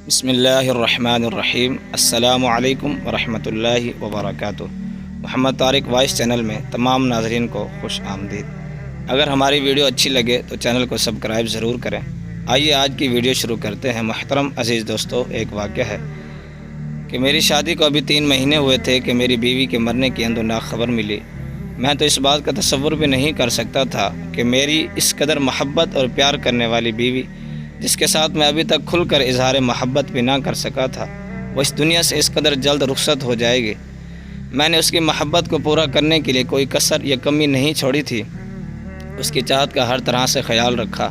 بسم اللہ الرحمن الرحیم۔ السلام علیکم ورحمۃ اللہ وبرکاتہ۔ محمد طارق وائس چینل میں تمام ناظرین کو خوش آمدید۔ اگر ہماری ویڈیو اچھی لگے تو چینل کو سبسکرائب ضرور کریں۔ آئیے آج کی ویڈیو شروع کرتے ہیں۔ محترم عزیز دوستو، ایک واقعہ ہے کہ میری شادی کو ابھی 3 مہینے ہوئے تھے کہ میری بیوی کے مرنے کی اندوناک خبر ملی۔ میں تو اس بات کا تصور بھی نہیں کر سکتا تھا کہ میری اس قدر محبت اور پیار کرنے والی بیوی، جس کے ساتھ میں ابھی تک کھل کر اظہار محبت بھی نہ کر سکا تھا، وہ اس دنیا سے اس قدر جلد رخصت ہو جائے گی۔ میں نے اس کی محبت کو پورا کرنے کے لیے کوئی کسر یا کمی نہیں چھوڑی تھی، اس کی چاہت کا ہر طرح سے خیال رکھا،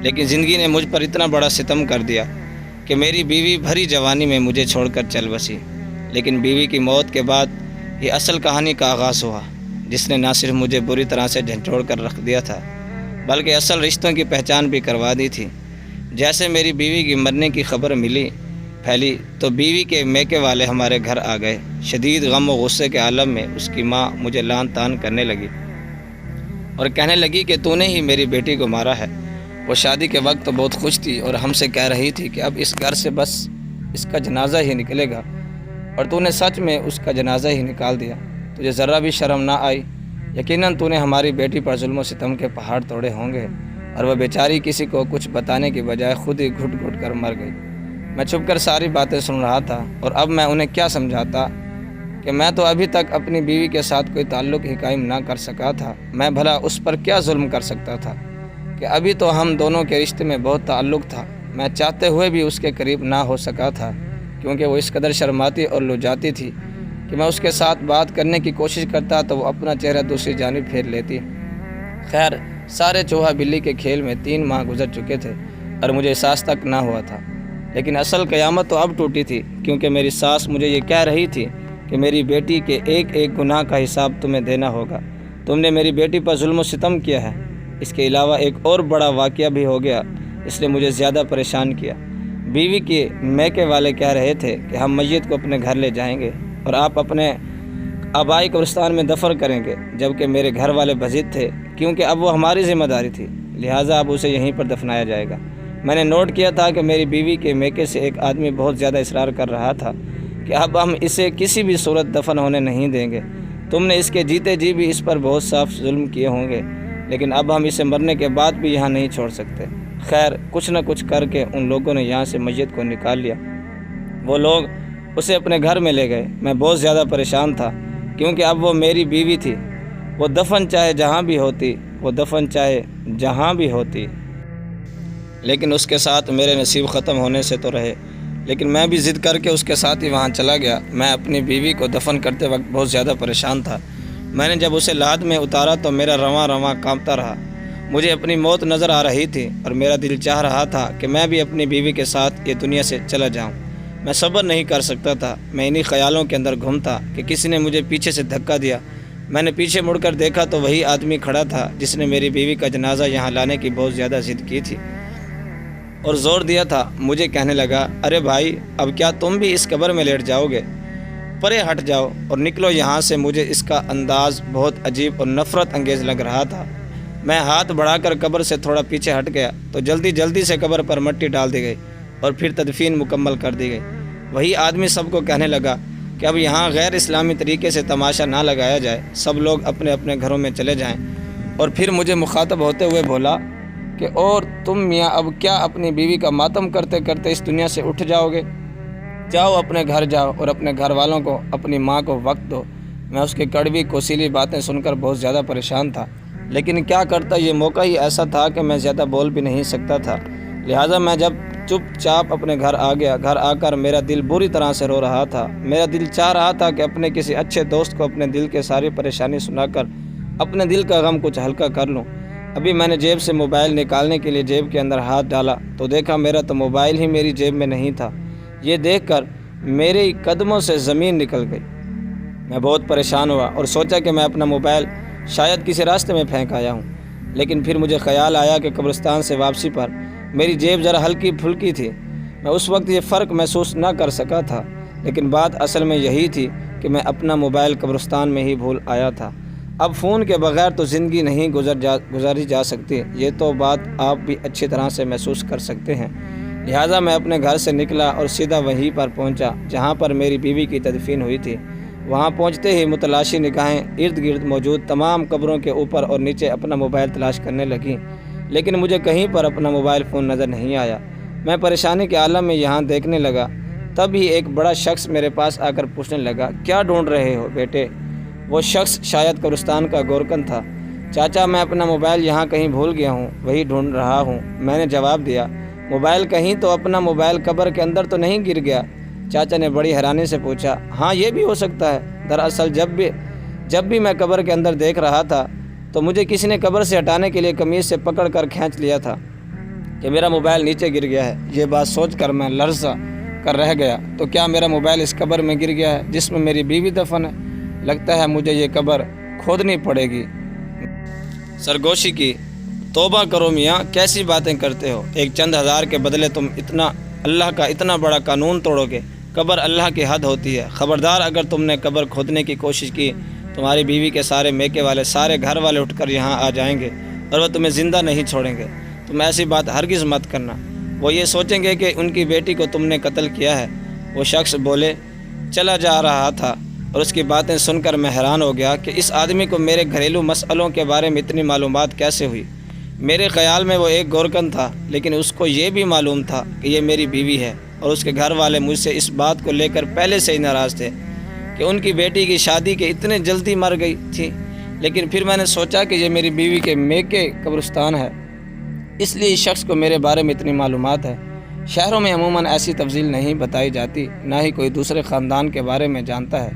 لیکن زندگی نے مجھ پر اتنا بڑا ستم کر دیا کہ میری بیوی بھری جوانی میں مجھے چھوڑ کر چل بسی۔ لیکن بیوی کی موت کے بعد یہ اصل کہانی کا آغاز ہوا، جس نے نہ صرف مجھے بری طرح سے جھنجھوڑ کر رکھ دیا تھا، بلکہ اصل رشتوں کی پہچان بھی کروا دی تھی۔ جیسے میری بیوی کی مرنے کی خبر پھیلی تو بیوی کے میکے والے ہمارے گھر آ گئے۔ شدید غم و غصے کے عالم میں اس کی ماں مجھے لعن طعن کرنے لگی اور کہنے لگی کہ تو نے ہی میری بیٹی کو مارا ہے۔ وہ شادی کے وقت تو بہت خوش تھی اور ہم سے کہہ رہی تھی کہ اب اس گھر سے بس اس کا جنازہ ہی نکلے گا، اور تو نے سچ میں اس کا جنازہ ہی نکال دیا۔ تجھے ذرا بھی شرم نہ آئی؟ یقیناً تو نے ہماری بیٹی پر ظلم و ستم کے پہاڑ توڑے ہوں گے، اور وہ بیچاری کسی کو کچھ بتانے کی بجائے خود ہی گھٹ گھٹ کر مر گئی۔ میں چھپ کر ساری باتیں سن رہا تھا، اور اب میں انہیں کیا سمجھاتا کہ میں تو ابھی تک اپنی بیوی کے ساتھ کوئی تعلق ہی قائم نہ کر سکا تھا۔ میں بھلا اس پر کیا ظلم کر سکتا تھا کہ ابھی تو ہم دونوں کے رشتے میں بہت تعلق تھا۔ میں چاہتے ہوئے بھی اس کے قریب نہ ہو سکا تھا، کیونکہ وہ اس قدر شرماتی اور لجاتی تھی کہ میں اس کے ساتھ بات کرنے کی کوشش کرتا تو وہ اپنا چہرہ دوسری جانب پھیر لیتی۔ خیر، سارے چوہا بلی کے کھیل میں 3 ماہ گزر چکے تھے اور مجھے احساس تک نہ ہوا تھا۔ لیکن اصل قیامت تو اب ٹوٹی تھی، کیونکہ میری ساس مجھے یہ کہہ رہی تھی کہ میری بیٹی کے ایک ایک گناہ کا حساب تمہیں دینا ہوگا۔ تم نے میری بیٹی پر ظلم و ستم کیا ہے۔ اس کے علاوہ ایک اور بڑا واقعہ بھی ہو گیا، اس نے مجھے زیادہ پریشان کیا۔ بیوی کے میکے والے کہہ رہے تھے کہ ہم میت کو اپنے گھر لے جائیں گے اور آپ اپنے آبائی قبرستان میں دفن کریں گے، جبکہ میرے گھر والے بضد تھے، کیونکہ اب وہ ہماری ذمہ داری تھی، لہٰذا اب اسے یہیں پر دفنایا جائے گا۔ میں نے نوٹ کیا تھا کہ میری بیوی کے میکے سے ایک آدمی بہت زیادہ اصرار کر رہا تھا کہ اب ہم اسے کسی بھی صورت دفن ہونے نہیں دیں گے۔ تم نے اس کے جیتے جی بھی اس پر بہت صاف ظلم کیے ہوں گے، لیکن اب ہم اسے مرنے کے بعد بھی یہاں نہیں چھوڑ سکتے۔ خیر، کچھ نہ کچھ کر کے ان لوگوں نے یہاں سے میت کو نکال لیا۔ وہ لوگ اسے اپنے گھر میں لے گئے۔ میں بہت زیادہ پریشان تھا، کیونکہ اب وہ میری بیوی تھی۔ وہ دفن چاہے جہاں بھی ہوتی، لیکن اس کے ساتھ میرے نصیب ختم ہونے سے تو رہے۔ لیکن میں بھی ضد کر کے اس کے ساتھ ہی وہاں چلا گیا۔ میں اپنی بیوی کو دفن کرتے وقت بہت زیادہ پریشان تھا۔ میں نے جب اسے لحد میں اتارا تو میرا رواں رواں کانپتا رہا۔ مجھے اپنی موت نظر آ رہی تھی اور میرا دل چاہ رہا تھا کہ میں بھی اپنی بیوی کے ساتھ یہ دنیا سے چلا جاؤں۔ میں صبر نہیں کر سکتا تھا۔ میں انہی خیالوں کے اندر گھومتا کہ کسی نے مجھے پیچھے سے دھکا دیا۔ میں نے پیچھے مڑ کر دیکھا تو وہی آدمی کھڑا تھا جس نے میری بیوی کا جنازہ یہاں لانے کی بہت زیادہ ضد کی تھی اور زور دیا تھا۔ مجھے کہنے لگا، ارے بھائی، اب کیا تم بھی اس قبر میں لیٹ جاؤ گے؟ پرے ہٹ جاؤ اور نکلو یہاں سے۔ مجھے اس کا انداز بہت عجیب اور نفرت انگیز لگ رہا تھا۔ میں ہاتھ بڑھا کر قبر سے تھوڑا پیچھے ہٹ گیا تو جلدی سے قبر پر مٹی ڈال دی گئی اور پھر تدفین مکمل کر دی گئی۔ وہی آدمی سب کو کہنے لگا کہ اب یہاں غیر اسلامی طریقے سے تماشا نہ لگایا جائے، سب لوگ اپنے اپنے گھروں میں چلے جائیں۔ اور پھر مجھے مخاطب ہوتے ہوئے بولا کہ اور تم میاں اب کیا اپنی بیوی کا ماتم کرتے کرتے اس دنیا سے اٹھ جاؤ گے؟ جاؤ اپنے گھر جاؤ اور اپنے گھر والوں کو، اپنی ماں کو وقت دو۔ میں اس کی کڑوی کوسیلی باتیں سن کر بہت زیادہ پریشان تھا، لیکن کیا کرتا، یہ موقع ہی ایسا تھا کہ میں زیادہ بول بھی نہیں سکتا تھا۔ لہٰذا میں جب چپ چاپ اپنے گھر آ گیا، گھر آ کر میرا دل بری طرح سے رو رہا تھا۔ میرا دل چاہ رہا تھا کہ اپنے کسی اچھے دوست کو اپنے دل کے ساری پریشانی سنا کر اپنے دل کا غم کچھ ہلکا کر لوں۔ ابھی میں نے جیب سے موبائل نکالنے کے لیے جیب کے اندر ہاتھ ڈالا تو دیکھا میرا تو موبائل ہی میری جیب میں نہیں تھا۔ یہ دیکھ کر میرے قدموں سے زمین نکل گئی۔ میں بہت پریشان ہوا اور سوچا کہ میں اپنا موبائل شاید کسی راستے میں پھینک آیا ہوں، لیکن پھر مجھے خیال آیا کہ قبرستان سے واپسی پر میری جیب ذرا ہلکی پھلکی تھی۔ میں اس وقت یہ فرق محسوس نہ کر سکا تھا، لیکن بات اصل میں یہی تھی کہ میں اپنا موبائل قبرستان میں ہی بھول آیا تھا۔ اب فون کے بغیر تو زندگی نہیں گزاری جا سکتی، یہ تو بات آپ بھی اچھی طرح سے محسوس کر سکتے ہیں۔ لہٰذا میں اپنے گھر سے نکلا اور سیدھا وہیں پر پہنچا جہاں پر میری بیوی کی تدفین ہوئی تھی۔ وہاں پہنچتے ہی متلاشی نگاہیں ارد گرد موجود تمام قبروں کے اوپر اور نیچے اپنا موبائل تلاش کرنے لگیں، لیکن مجھے کہیں پر اپنا موبائل فون نظر نہیں آیا۔ میں پریشانی کے عالم میں یہاں دیکھنے لگا، تب ہی ایک بڑا شخص میرے پاس آ کر پوچھنے لگا، کیا ڈھونڈ رہے ہو بیٹے؟ وہ شخص شاید قبرستان کا گورکن تھا۔ چاچا، میں اپنا موبائل یہاں کہیں بھول گیا ہوں، وہی ڈھونڈ رہا ہوں، میں نے جواب دیا۔ موبائل کہیں تو اپنا موبائل قبر کے اندر تو نہیں گر گیا؟ چاچا نے بڑی حیرانی سے پوچھا۔ ہاں، یہ بھی ہو سکتا ہے۔ دراصل جب بھی میں قبر کے اندر دیکھ رہا تھا تو مجھے کسی نے قبر سے ہٹانے کے لیے قمیض سے پکڑ کر کھینچ لیا تھا کہ میرا موبائل نیچے گر گیا ہے۔ یہ بات سوچ کر میں لرزا کر رہ گیا، تو کیا میرا موبائل اس قبر میں گر گیا ہے جس میں میری بیوی دفن ہے؟ لگتا ہے مجھے یہ قبر کھودنی پڑے گی۔ سرگوشی کی، توبہ کرو میاں، کیسی باتیں کرتے ہو؟ ایک چند ہزار کے بدلے تم اللہ کا اتنا بڑا قانون توڑو گے؟ قبر اللہ کی حد ہوتی ہے۔ خبردار، اگر تم نے قبر کھودنے کی کوشش کی، تمہاری بیوی کے سارے میکے والے، سارے گھر والے اٹھ کر یہاں آ جائیں گے اور وہ تمہیں زندہ نہیں چھوڑیں گے۔ تم ایسی بات ہرگز مت کرنا، وہ یہ سوچیں گے کہ ان کی بیٹی کو تم نے قتل کیا ہے۔ وہ شخص بولے چلا جا رہا تھا اور اس کی باتیں سن کر میں حیران ہو گیا کہ اس آدمی کو میرے گھریلو مسئلوں کے بارے میں اتنی معلومات کیسے ہوئی۔ میرے خیال میں وہ ایک گورکن تھا، لیکن اس کو یہ بھی معلوم تھا کہ یہ میری بیوی ہے، اور اس کے گھر والے مجھ سے اس بات کو لے کر پہلے سے ہی ناراض تھے کہ ان کی بیٹی کی شادی کے اتنے جلدی مر گئی تھی۔ لیکن پھر میں نے سوچا کہ یہ میری بیوی کے میکے قبرستان ہے، اس لیے اس شخص کو میرے بارے میں اتنی معلومات ہے۔ شہروں میں عموماً ایسی تفصیل نہیں بتائی جاتی، نہ ہی کوئی دوسرے خاندان کے بارے میں جانتا ہے،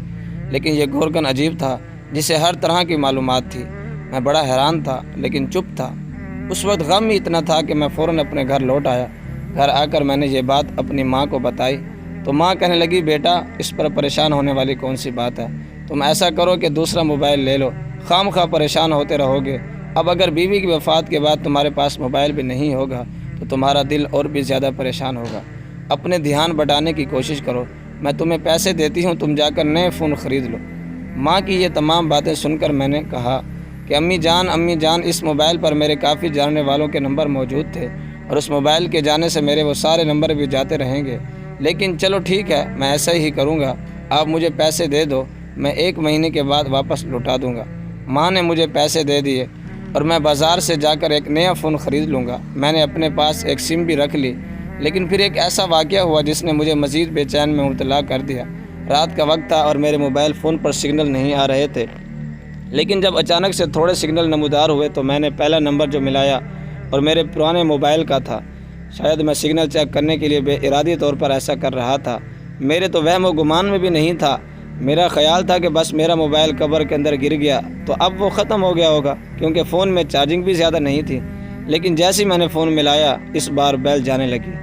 لیکن یہ گورکن عجیب تھا جسے ہر طرح کی معلومات تھی۔ میں بڑا حیران تھا لیکن چپ تھا۔ اس وقت غم ہی اتنا تھا کہ میں فوراً اپنے گھر لوٹ آیا۔ گھر آ کر میں نے یہ بات اپنی ماں کو بتائی تو ماں کہنے لگی، بیٹا اس پر پریشان ہونے والی کون سی بات ہے؟ تم ایسا کرو کہ دوسرا موبائل لے لو، خام خواہ پریشان ہوتے رہو گے۔ اب اگر بیوی کی وفات کے بعد تمہارے پاس موبائل بھی نہیں ہوگا تو تمہارا دل اور بھی زیادہ پریشان ہوگا۔ اپنے دھیان بٹانے کی کوشش کرو، میں تمہیں پیسے دیتی ہوں، تم جا کر نئے فون خرید لو۔ ماں کی یہ تمام باتیں سن کر میں نے کہا کہ امی جان، اس موبائل پر میرے کافی جاننے والوں کے نمبر موجود تھے، اور اس موبائل کے جانے سے میرے وہ سارے نمبر بھی جاتے رہیں گے، لیکن چلو ٹھیک ہے، میں ایسا ہی کروں گا۔ آپ مجھے پیسے دے دو، میں 1 مہینے کے بعد واپس لوٹا دوں گا۔ ماں نے مجھے پیسے دے دیے اور میں بازار سے جا کر ایک نیا فون خرید لوں گا۔ میں نے اپنے پاس ایک سم بھی رکھ لی، لیکن پھر ایک ایسا واقعہ ہوا جس نے مجھے مزید بے چین میں مبتلا کر دیا۔ رات کا وقت تھا اور میرے موبائل فون پر سگنل نہیں آ رہے تھے، لیکن جب اچانک سے تھوڑے سگنل نمودار ہوئے تو میں نے پہلا نمبر جو ملایا اور میرے پرانے موبائل کا تھا۔ شاید میں سگنل چیک کرنے کے لیے بے ارادی طور پر ایسا کر رہا تھا، میرے تو وہم و گمان میں بھی نہیں تھا۔ میرا خیال تھا کہ بس میرا موبائل قبر کے اندر گر گیا تو اب وہ ختم ہو گیا ہوگا، کیونکہ فون میں چارجنگ بھی زیادہ نہیں تھی۔ لیکن جیسے میں نے فون ملایا، اس بار بیل جانے لگی۔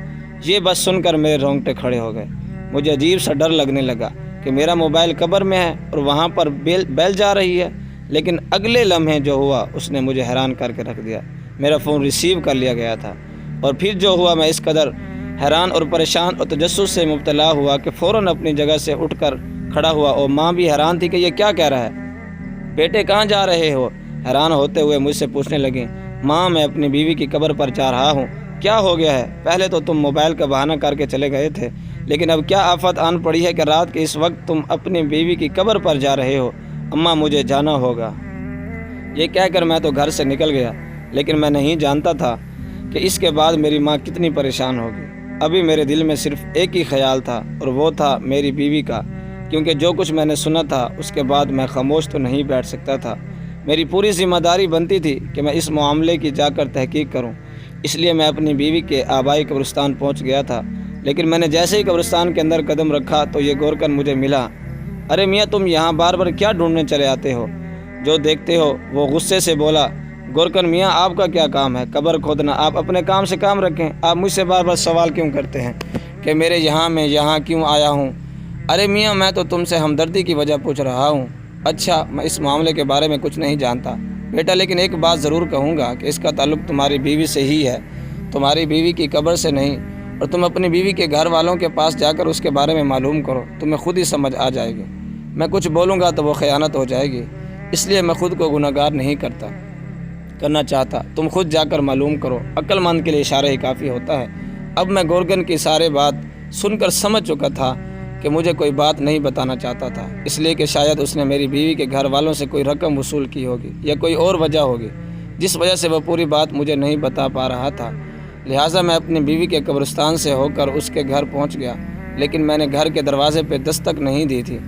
یہ بس سن کر میرے رونگٹے کھڑے ہو گئے۔ مجھے عجیب سا ڈر لگنے لگا کہ میرا موبائل قبر میں ہے اور وہاں پر بیل جا رہی ہے، لیکن اگلے لمحے جو ہوا اس نے مجھے حیران کر کے رکھ دیا۔ میرا فون ریسیو کر لیا گیا تھا، اور پھر جو ہوا میں اس قدر حیران اور پریشان اور تجسس سے مبتلا ہوا کہ فوراً اپنی جگہ سے اٹھ کر کھڑا ہوا، اور ماں بھی حیران تھی کہ یہ کیا کہہ رہا ہے۔ بیٹے کہاں جا رہے ہو؟ حیران ہوتے ہوئے مجھ سے پوچھنے لگیں۔ ماں، میں اپنی بیوی کی قبر پر جا رہا ہوں۔ کیا ہو گیا ہے؟ پہلے تو تم موبائل کا بہانہ کر کے چلے گئے تھے، لیکن اب کیا آفت آن پڑی ہے کہ رات کے اس وقت تم اپنی بیوی کی قبر پر جا رہے ہو؟ اماں، مجھے جانا ہوگا۔ یہ کہہ کر میں تو گھر سے نکل گیا، لیکن میں نہیں جانتا تھا کہ اس کے بعد میری ماں کتنی پریشان ہوگی۔ ابھی میرے دل میں صرف ایک ہی خیال تھا، اور وہ تھا میری بیوی کا، کیونکہ جو کچھ میں نے سنا تھا اس کے بعد میں خاموش تو نہیں بیٹھ سکتا تھا۔ میری پوری ذمہ داری بنتی تھی کہ میں اس معاملے کی جا کر تحقیق کروں، اس لیے میں اپنی بیوی کے آبائی قبرستان پہنچ گیا تھا۔ لیکن میں نے جیسے ہی قبرستان کے اندر قدم رکھا تو یہ گورکن مجھے ملا۔ ارے میاں، تم یہاں بار بار کیا ڈھونڈنے چلے آتے ہو؟ جو دیکھتے ہو؟ وہ غصے سے بولا۔ گورکن میاں، آپ کا کیا کام ہے قبر کھودنا؟ آپ اپنے کام سے کام رکھیں، آپ مجھ سے بار بار سوال کیوں کرتے ہیں کہ میرے میں یہاں کیوں آیا ہوں؟ ارے میاں، میں تو تم سے ہمدردی کی وجہ پوچھ رہا ہوں۔ اچھا، میں اس معاملے کے بارے میں کچھ نہیں جانتا بیٹا، لیکن ایک بات ضرور کہوں گا کہ اس کا تعلق تمہاری بیوی سے ہی ہے، تمہاری بیوی کی قبر سے نہیں۔ اور تم اپنی بیوی کے گھر والوں کے پاس جا کر اس کے بارے میں معلوم کرو، تمہیں خود ہی سمجھ آ جائے گی۔ میں کچھ بولوں گا تو وہ خیانت ہو جائے گی، اس لیے میں خود کو گناہگار نہیں کرنا چاہتا۔ تم خود جا کر معلوم کرو، عقل مند کے لیے اشارہ ہی کافی ہوتا ہے۔ اب میں گورکن کی سارے بات سن کر سمجھ چکا تھا کہ مجھے کوئی بات نہیں بتانا چاہتا تھا، اس لیے کہ شاید اس نے میری بیوی کے گھر والوں سے کوئی رقم وصول کی ہوگی یا کوئی اور وجہ ہوگی جس وجہ سے وہ پوری بات مجھے نہیں بتا پا رہا تھا۔ لہٰذا میں اپنی بیوی کے قبرستان سے ہو کر اس کے گھر پہنچ گیا، لیکن میں نے گھر کے دروازے پہ دستک نہیں دی تھی،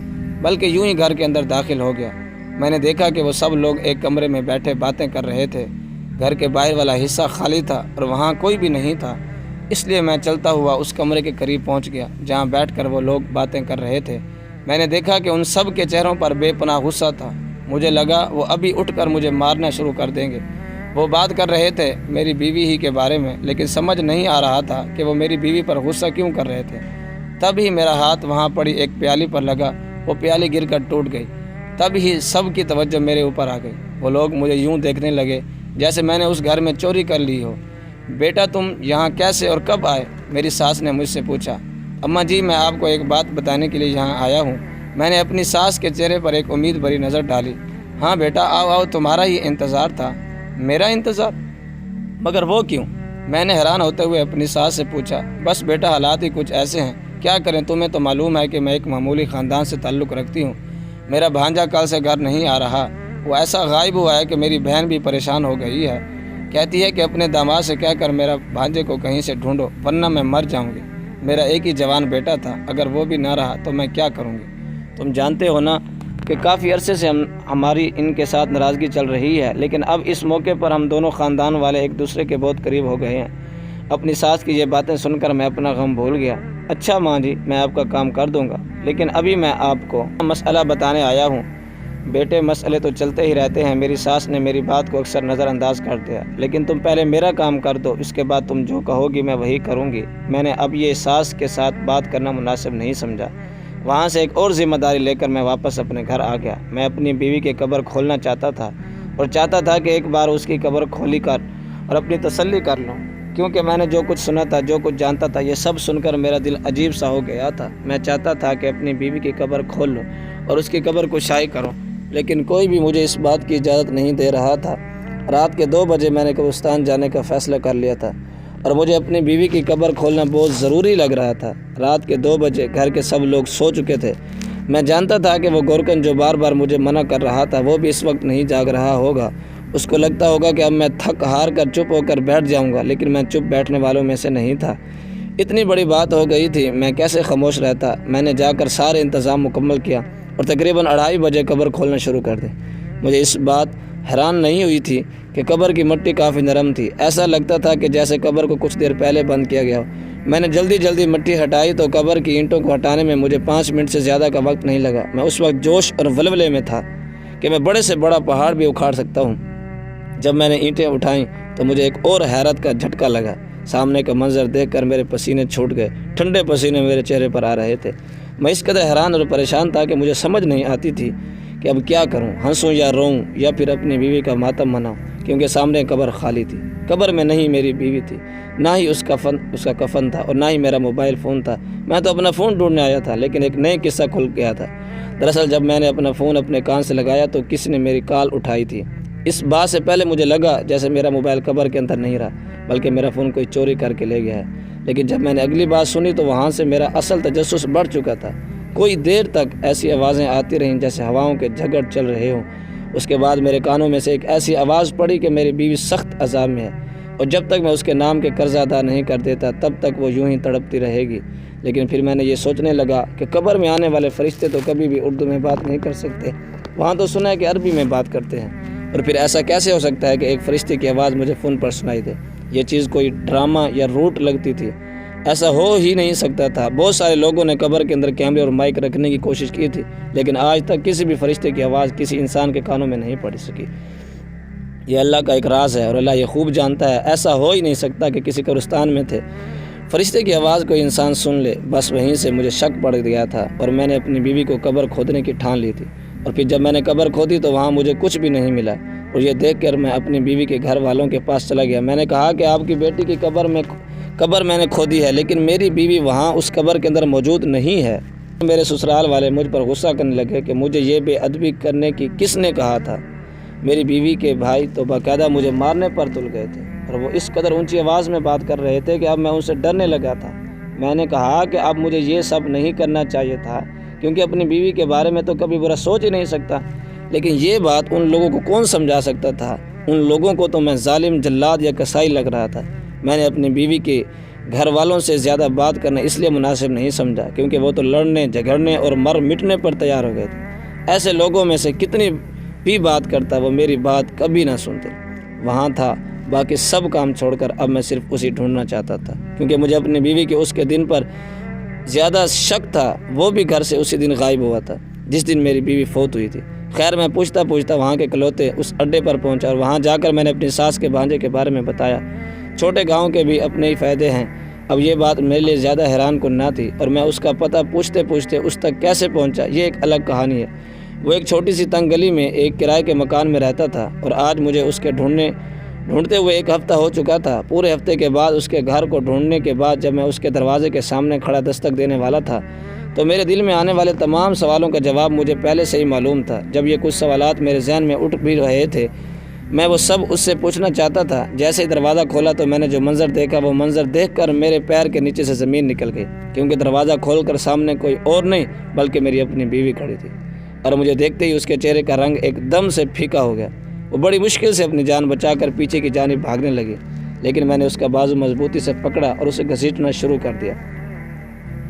بلکہ یوں ہی گھر کے اندر داخل ہو گیا۔ میں نے دیکھا کہ وہ سب لوگ ایک کمرے میں بیٹھے باتیں کر رہے تھے۔ گھر کے باہر والا حصہ خالی تھا اور وہاں کوئی بھی نہیں تھا، اس لیے میں چلتا ہوا اس کمرے کے قریب پہنچ گیا جہاں بیٹھ کر وہ لوگ باتیں کر رہے تھے۔ میں نے دیکھا کہ ان سب کے چہروں پر بے پناہ غصہ تھا۔ مجھے لگا وہ ابھی اٹھ کر مجھے مارنا شروع کر دیں گے۔ وہ بات کر رہے تھے میری بیوی ہی کے بارے میں، لیکن سمجھ نہیں آ رہا تھا کہ وہ میری بیوی پر غصہ کیوں کر رہے تھے۔ تب ہی میرا ہاتھ وہاں پڑی ایک پیالی پر لگا، وہ پیالی گر کر ٹوٹ گئی۔ تب ہی سب کی توجہ میرے اوپر آ گئی۔ وہ لوگ مجھے یوں دیکھنے لگے جیسے میں نے اس گھر میں چوری کر لی ہو۔ بیٹا تم یہاں کیسے اور کب آئے؟ میری ساس نے مجھ سے پوچھا۔ اماں جی میں آپ کو ایک بات بتانے کے لیے یہاں آیا ہوں۔ میں نے اپنی ساس کے چہرے پر ایک امید بھری نظر ڈالی۔ ہاں بیٹا آؤ آؤ، تمہارا ہی انتظار تھا۔ میرا انتظار؟ مگر وہ کیوں؟ میں نے حیران ہوتے ہوئے اپنی ساس سے پوچھا۔ بس بیٹا حالات ہی کچھ ایسے ہیں، کیا کریں، تمہیں تو معلوم ہے کہ میں ایک معمولی خاندان سے تعلق رکھتی ہوں۔ میرا بھانجا کل سے گھر نہیں آ رہا، وہ ایسا غائب ہوا ہے کہ میری بہن بھی پریشان ہو گئی ہے۔ کہتی ہے کہ اپنے داماد سے کہہ کر میرا بھانجے کو کہیں سے ڈھونڈو ورنہ میں مر جاؤں گی۔ میرا ایک ہی جوان بیٹا تھا، اگر وہ بھی نہ رہا تو میں کیا کروں گی؟ تم جانتے ہو نا کہ کافی عرصے سے ہماری ان کے ساتھ ناراضگی چل رہی ہے، لیکن اب اس موقع پر ہم دونوں خاندان والے ایک دوسرے کے بہت قریب ہو گئے ہیں۔ اپنی ساس کی یہ باتیں سن کر میں اپنا غم بھول گیا۔ اچھا ماں جی، میں آپ کا کام کر دوں گا، لیکن ابھی میں آپ کو مسئلہ بتانے آیا ہوں۔ بیٹے مسئلے تو چلتے ہی رہتے ہیں، میری ساس نے میری بات کو اکثر نظر انداز کر دیا، لیکن تم پہلے میرا کام کر دو، اس کے بعد تم جو کہو گی میں وہی کروں گی۔ میں نے اب یہ ساس کے ساتھ بات کرنا مناسب نہیں سمجھا۔ وہاں سے ایک اور ذمہ داری لے کر میں واپس اپنے گھر آ گیا۔ میں اپنی بیوی کی قبر کھولنا چاہتا تھا اور چاہتا تھا کہ ایک بار اس کی قبر کھولی کر اور اپنی تسلی کر لوں، کیونکہ میں نے جو کچھ سنا تھا، جو کچھ جانتا تھا، یہ سب سن کر میرا دل عجیب سا ہو گیا تھا۔ میں چاہتا تھا کہ اپنی بیوی کی قبر کھول لوں اور اس کی قبر کو شائع کروں، لیکن کوئی بھی مجھے اس بات کی اجازت نہیں دے رہا تھا۔ رات کے 2 بجے میں نے قبرستان جانے کا فیصلہ کر لیا تھا اور مجھے اپنی بیوی کی قبر کھولنا بہت ضروری لگ رہا تھا۔ رات کے 2 بجے گھر کے سب لوگ سو چکے تھے۔ میں جانتا تھا کہ وہ گورکن جو بار بار مجھے منع کر رہا تھا وہ بھی اس وقت نہیں جاگ رہا ہوگا۔ اس کو لگتا ہوگا کہ اب میں تھک ہار کر چپ ہو کر بیٹھ جاؤں گا، لیکن میں چپ بیٹھنے والوں میں سے نہیں تھا۔ اتنی بڑی بات ہو گئی تھی، میں کیسے خاموش رہتا؟ میں نے جا کر سارے انتظام مکمل کیا اور تقریباً 2:30 بجے قبر کھولنا شروع کر دی۔ مجھے اس بات حیران نہیں ہوئی تھی کہ قبر کی مٹی کافی نرم تھی۔ ایسا لگتا تھا کہ جیسے قبر کو کچھ دیر پہلے بند کیا گیا ہو۔ میں نے جلدی مٹی ہٹائی تو قبر کی اینٹوں کو ہٹانے میں مجھے 5 منٹ سے زیادہ کا وقت نہیں لگا۔ میں اس وقت جوش اور ولولے میں تھا کہ میں بڑے سے بڑا پہاڑ بھی اکھاڑ سکتا ہوں۔ جب میں نے اینٹیں اٹھائیں تو مجھے ایک اور حیرت کا جھٹکا لگا۔ سامنے کا منظر دیکھ کر میرے پسینے چھوٹ گئے، ٹھنڈے پسینے میرے چہرے پر آ رہے تھے۔ میں اس قدر حیران اور پریشان تھا کہ مجھے سمجھ نہیں آتی تھی کہ اب کیا کروں، ہنسوں یا روؤں یا پھر اپنی بیوی کا ماتم مناؤں، کیونکہ سامنے قبر خالی تھی۔ قبر میں نہیں میری بیوی تھی، نہ ہی اس کا کفن تھا اور نہ ہی میرا موبائل فون تھا۔ میں تو اپنا فون ڈھونڈنے آیا تھا، لیکن ایک نئے قصہ کھل گیا تھا۔ دراصل جب میں نے اپنا فون اپنے کان سے لگایا تو کسی نے میری کال اٹھائی تھی۔ اس بات سے پہلے مجھے لگا جیسے میرا موبائل قبر کے اندر نہیں رہا، بلکہ میرا فون کوئی چوری کر کے لے گیا ہے۔ لیکن جب میں نے اگلی بات سنی تو وہاں سے میرا اصل تجسس بڑھ چکا تھا۔ کوئی دیر تک ایسی آوازیں آتی رہیں جیسے ہواؤں کے جھگڑ چل رہے ہوں۔ اس کے بعد میرے کانوں میں سے ایک ایسی آواز پڑی کہ میری بیوی سخت عذاب میں ہے اور جب تک میں اس کے نام کے قرض ادا نہیں کر دیتا تب تک وہ یوں ہی تڑپتی رہے گی۔ لیکن پھر میں نے یہ سوچنے لگا کہ قبر میں آنے والے فرشتے تو کبھی بھی اردو میں بات نہیں کر سکتے، وہاں تو سنا ہے کہ عربی میں بات کرتے ہیں، اور پھر ایسا کیسے ہو سکتا ہے کہ ایک فرشتے کی آواز مجھے فون پر سنائی دے؟ یہ چیز کوئی ڈرامہ یا روٹ لگتی تھی، ایسا ہو ہی نہیں سکتا تھا۔ بہت سارے لوگوں نے قبر کے اندر کیمرے اور مائک رکھنے کی کوشش کی تھی، لیکن آج تک کسی بھی فرشتے کی آواز کسی انسان کے کانوں میں نہیں پڑ سکی۔ یہ اللہ کا ایک راز ہے اور اللہ یہ خوب جانتا ہے، ایسا ہو ہی نہیں سکتا کہ کسی قبرستان میں تھے فرشتے کی آواز کوئی انسان سن لے۔ بس وہیں سے مجھے شک پڑ گیا تھا اور میں نے اپنی بیوی کو قبر کھودنے کی ٹھان لی تھی، اور پھر جب میں نے قبر کھودی تو وہاں مجھے کچھ بھی نہیں ملا، اور یہ دیکھ کر میں اپنی بیوی کے گھر والوں کے پاس چلا گیا۔ میں نے کہا کہ آپ کی بیٹی کی قبر میں نے کھودی ہے، لیکن میری بیوی وہاں اس قبر کے اندر موجود نہیں ہے۔ میرے سسرال والے مجھ پر غصہ کرنے لگے کہ مجھے یہ بے ادبی کرنے کی کس نے کہا تھا۔ میری بیوی کے بھائی تو باقاعدہ مجھے مارنے پر تل گئے تھے اور وہ اس قدر اونچی آواز میں بات کر رہے تھے کہ اب میں ان سے ڈرنے لگا تھا۔ میں نے کہا کہ اب مجھے یہ سب نہیں کرنا چاہیے تھا، کیونکہ اپنی بیوی کے بارے میں تو کبھی برا سوچ ہی نہیں سکتا، لیکن یہ بات ان لوگوں کو کون سمجھا سکتا تھا؟ ان لوگوں کو تو میں ظالم، جلاد یا کسائی لگ رہا تھا۔ میں نے اپنی بیوی کے گھر والوں سے زیادہ بات کرنا اس لیے مناسب نہیں سمجھا، کیونکہ وہ تو لڑنے، جھگڑنے اور مر مٹنے پر تیار ہو گئے تھے۔ ایسے لوگوں میں سے کتنی بھی بات کرتا، وہ میری بات کبھی نہ سنتے۔ وہاں تھا، باقی سب کام چھوڑ کر اب میں صرف اسی ڈھونڈنا چاہتا تھا، کیونکہ مجھے اپنی بیوی کے اس کے دن پر زیادہ شک تھا۔ وہ بھی گھر سے اسی دن غائب ہوا تھا جس دن میری بیوی فوت ہوئی تھی۔ خیر، میں پوچھتا وہاں کے کلوتے اس اڈے پر پہنچا اور وہاں جا کر میں نے اپنی ساس کے بھانجے کے بارے میں بتایا۔ چھوٹے گاؤں کے بھی اپنے ہی فائدے ہیں۔ اب یہ بات میرے لیے زیادہ حیران کن نہ تھی، اور میں اس کا پتہ پوچھتے اس تک کیسے پہنچا یہ ایک الگ کہانی ہے۔ وہ ایک چھوٹی سی تنگ گلی میں ایک کرائے کے مکان میں رہتا تھا، اور آج مجھے اس کے ڈھونڈتے ہوئے ایک ہفتہ ہو چکا تھا۔ پورے ہفتے کے بعد اس کے گھر کو ڈھونڈنے کے بعد جب میں اس کے دروازے کے سامنے کھڑا دستک دینے والا تھا تو میرے دل میں آنے والے تمام سوالوں کا جواب مجھے پہلے سے ہی معلوم تھا۔ جب یہ کچھ سوالات میرے ذہن میں اٹھ بھی رہے تھے، میں وہ سب اس سے پوچھنا چاہتا تھا۔ جیسے ہی دروازہ کھولا تو میں نے جو منظر دیکھا، وہ منظر دیکھ کر میرے پیر کے نیچے سے زمین نکل گئی، کیونکہ دروازہ کھول کر سامنے کوئی اور نہیں بلکہ میری اپنی بیوی کھڑی تھی، اور مجھے دیکھتے ہی اس کے چہرے کا رنگ ایک دم سے پھیکا ہو گیا۔ وہ بڑی مشکل سے اپنی جان بچا کر پیچھے کی جانب بھاگنے لگی، لیکن میں نے اس کا بازو مضبوطی سے پکڑا اور اسے گھسیٹنا شروع کر دیا۔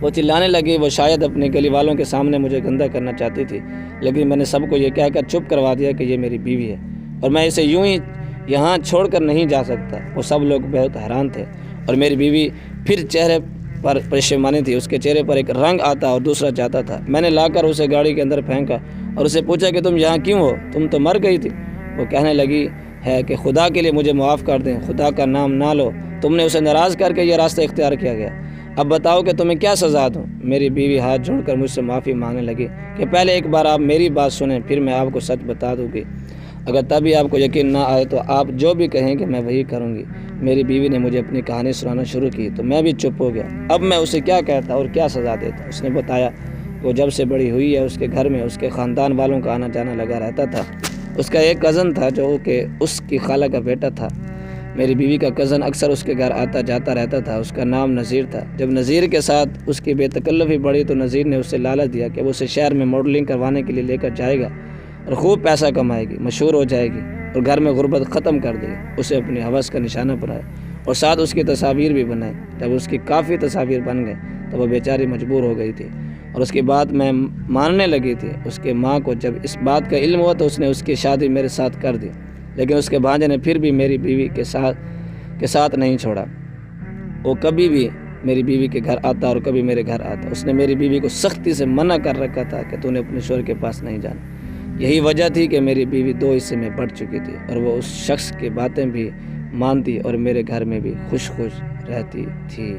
وہ چلانے لگی۔ وہ شاید اپنے گلی والوں کے سامنے مجھے گندا کرنا چاہتی تھی، لیکن میں نے سب کو یہ کہہ کر چپ کروا دیا کہ یہ میری بیوی ہے اور میں اسے یوں ہی یہاں چھوڑ کر نہیں جا سکتا۔ وہ سب لوگ بہت حیران تھے، اور میری بیوی پھر چہرے پر پریشانی تھی۔ اس کے چہرے پر ایک رنگ آتا اور دوسرا جاتا تھا۔ میں نے لا کر اسے گاڑی کے اندر پھینکا اور اسے پوچھا کہ تم یہاں کیوں ہو؟ تم تو مر گئی تھی۔ وہ کہنے لگی ہے کہ خدا کے لیے مجھے معاف کر دیں، خدا کا نام نہ لو، تم نے اسے ناراض کر کے یہ راستہ اختیار کیا گیا، اب بتاؤ کہ تمہیں کیا سزا دوں؟ میری بیوی ہاتھ جوڑ کر مجھ سے معافی مانگنے لگی کہ پہلے ایک بار آپ میری بات سنیں، پھر میں آپ کو سچ بتا دوں گی۔ اگر تبھی آپ کو یقین نہ آئے تو آپ جو بھی کہیں گے میں وہی کروں گی۔ میری بیوی نے مجھے اپنی کہانی سنانا شروع کی تو میں بھی چپ ہو گیا۔ اب میں اسے کیا کہتا اور کیا سزا دیتا؟ اس نے بتایا وہ جب سے بڑی ہوئی ہے اس کے گھر میں اس کے خاندان والوں کا آنا جانا لگا رہتا تھا۔ اس کا ایک کزن تھا جو کہ اس کی خالہ کا بیٹا تھا۔ میری بیوی کا کزن اکثر اس کے گھر آتا جاتا رہتا تھا۔ اس کا نام نذیر تھا۔ جب نذیر کے ساتھ اس کی بے تکلفی بڑھی تو نذیر نے اسے لالچ دیا کہ وہ اسے شہر میں ماڈلنگ کروانے کے لیے لے کر جائے گا اور خوب پیسہ کمائے گی، مشہور ہو جائے گی اور گھر میں غربت ختم کر دے گی۔ اسے اپنی ہوس کا نشانہ بنائے اور ساتھ اس کی تصاویر بھی بنائے۔ جب اس کی کافی تصاویر بن گئے تو وہ بیچاری مجبور ہو گئی تھی اور اس کی بات میں ماننے لگی تھی۔ اس کے ماں کو جب اس بات کا علم ہوا تو اس نے اس کی شادی میرے ساتھ کر دی، لیکن اس کے بھانجے نے پھر بھی میری بیوی کے ساتھ نہیں چھوڑا۔ وہ کبھی بھی میری بیوی کے گھر آتا اور کبھی میرے گھر آتا۔ اس نے میری بیوی کو سختی سے منع کر رکھا تھا کہ تو نے اپنے شوہر کے پاس نہیں جانا۔ یہی وجہ تھی کہ میری بیوی 2 حصے میں بٹ چکی تھی اور وہ اس شخص کی باتیں بھی مانتی اور میرے گھر میں بھی خوش رہتی تھی۔